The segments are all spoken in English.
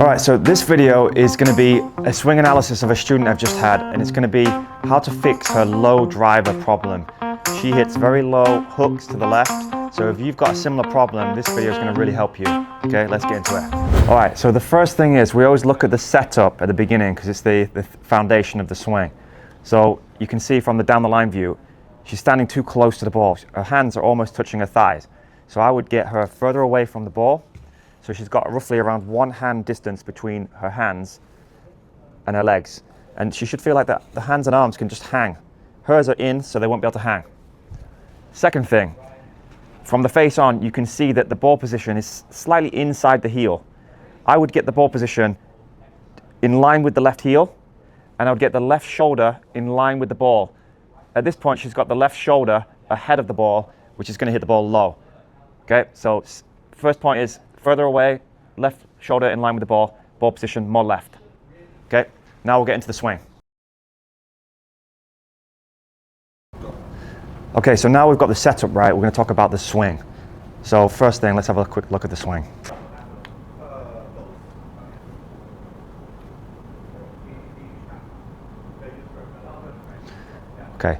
All right, so this video is going to be a swing analysis of a student I've just had, and it's going to be how to fix her low driver problem. She hits very low hooks to the left, so if you've got a similar problem, this video is going to really help you. Okay, let's get into it. All right, so the first thing is we always look at the setup at the beginning because it's the foundation of the swing. So you can see from the down the line view, she's standing too close to the ball. Her hands are almost touching her thighs. So I would get her further away from the ball. So she's got roughly around 1 hand distance between her hands and her legs. And she should feel like that the hands and arms can just hang. Hers are in, so they won't be able to hang. Second thing, from the face on, you can see that the ball position is slightly inside the heel. I would get the ball position in line with the left heel, and I would get the left shoulder in line with the ball. At this point, she's got the left shoulder ahead of the ball, which is going to hit the ball low. Okay, so first point is further away, left shoulder in line with the ball position more left. Okay, now we'll get into the swing. Okay, so now we've got the setup right, we're going to talk about the swing. So first thing, let's have a quick look at the swing. Okay,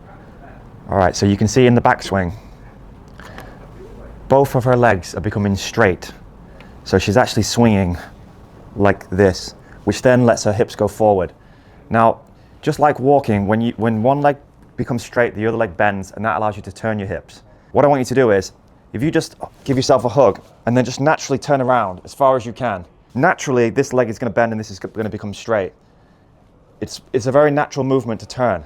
all right, so you can see in the backswing, both of her legs are becoming straight. So she's actually swinging like this, which then lets her hips go forward. Now, just like walking, when one leg becomes straight, the other leg bends, and that allows you to turn your hips. What I want you to do is, if you just give yourself a hug, and then just naturally turn around as far as you can, naturally this leg is going to bend and this is going to become straight. It's a very natural movement to turn.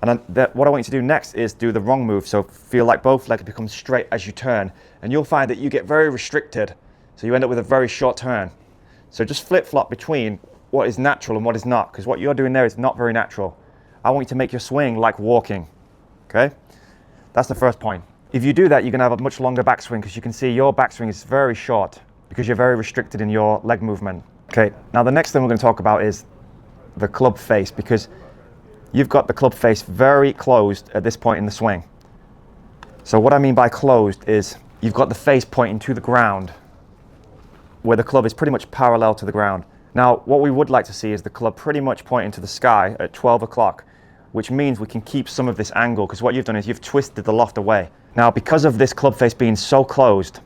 And what I want you to do next is do the wrong move, so feel like both legs become straight as you turn, and you'll find that you get very restricted. So you end up with a very short turn. So just flip-flop between what is natural and what is not, because what you're doing there is not very natural. I want you to make your swing like walking, okay? That's the first point. If you do that, you're gonna have a much longer backswing, because you can see your backswing is very short because you're very restricted in your leg movement. Okay, now the next thing we're gonna talk about is the club face, because you've got the club face very closed at this point in the swing. So what I mean by closed is you've got the face pointing to the ground, where the club is pretty much parallel to the ground. Now, what we would like to see is the club pretty much pointing to the sky at 12 o'clock, which means we can keep some of this angle, because what you've done is you've twisted the loft away. Now, because of this club face being so closed,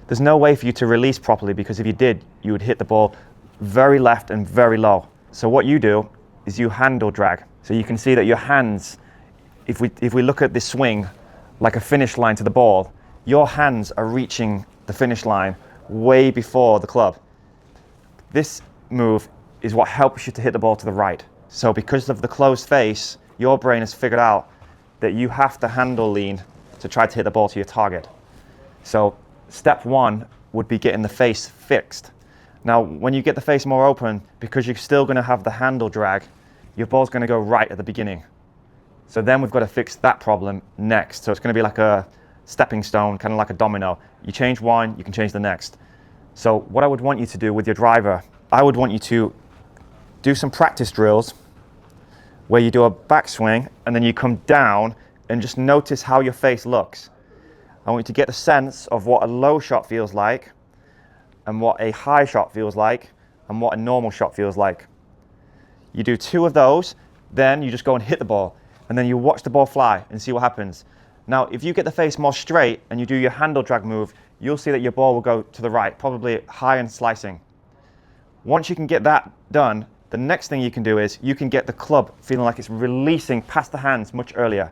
there's no way for you to release properly, because if you did, you would hit the ball very left and very low. So what you do is you handle drag. So you can see that your hands, if we look at this swing like a finish line to the ball, your hands are reaching the finish line way before the club. This move is what helps you to hit the ball to the right. So because of the closed face, your brain has figured out that you have to handle lean to try to hit the ball to your target. So step one would be getting the face fixed. Now, when you get the face more open, because you're still going to have the handle drag, your ball's going to go right at the beginning. So then we've got to fix that problem next. So it's going to be like a stepping stone, kind of like a domino. You change one, you can change the next. So what I would want you to do with your driver, I would want you to do some practice drills where you do a backswing and then you come down and just notice how your face looks. I want you to get a sense of what a low shot feels like and what a high shot feels like and what a normal shot feels like. You do 2 of those, then you just go and hit the ball, and then you watch the ball fly and see what happens. Now, if you get the face more straight and you do your handle drag move, you'll see that your ball will go to the right, probably high and slicing. Once you can get that done, the next thing you can do is you can get the club feeling like it's releasing past the hands much earlier.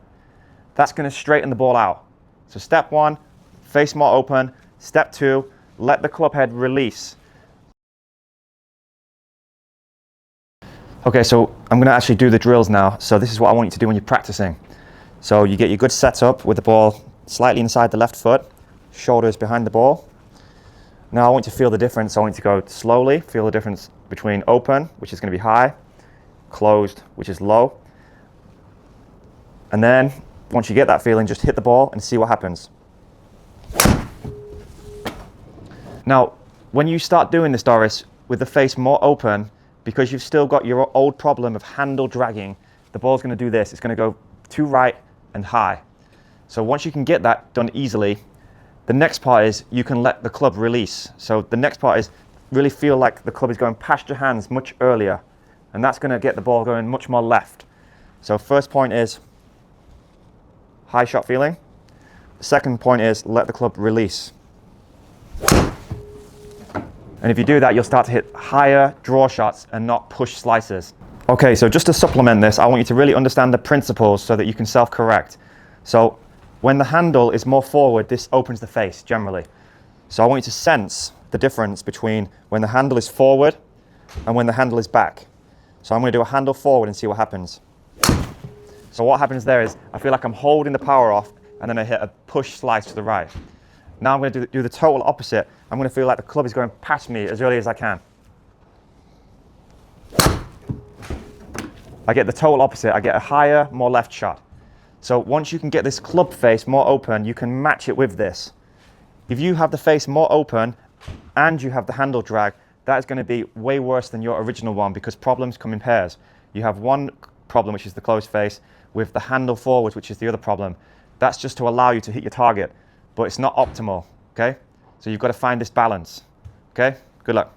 That's going to straighten the ball out. So step 1, face more open. Step 2, let the club head release. Okay, so I'm going to actually do the drills now. So this is what I want you to do when you're practicing. So you get your good setup with the ball slightly inside the left foot, shoulders behind the ball. Now I want you to feel the difference. I want you to go slowly, feel the difference between open, which is going to be high, closed, which is low. And then once you get that feeling, just hit the ball and see what happens. Now, when you start doing this, Doris, with the face more open, because you've still got your old problem of handle dragging, the ball's going to do this. It's going to go to right and high. So once you can get that done easily, the next part is you can let the club release. So the next part is really feel like the club is going past your hands much earlier, and that's going to get the ball going much more left. So first point is high shot feeling. The second point is let the club release. And if you do that, you'll start to hit higher draw shots and not push slices. Okay, so just to supplement this, I want you to really understand the principles so that you can self-correct. So when the handle is more forward, this opens the face generally. So I want you to sense the difference between when the handle is forward and when the handle is back. So I'm going to do a handle forward and see what happens. So what happens there is I feel like I'm holding the power off, and then I hit a push slice to the right. Now I'm going to do the total opposite. I'm going to feel like the club is going past me as early as I can. I get the total opposite. I get a higher, more left shot. So once you can get this club face more open, you can match it with this. If you have the face more open and you have the handle drag, that is going to be way worse than your original one, because problems come in pairs. You have one problem, which is the closed face, with the handle forwards, which is the other problem. That's just to allow you to hit your target, but it's not optimal, okay? So you've got to find this balance, okay? Good luck.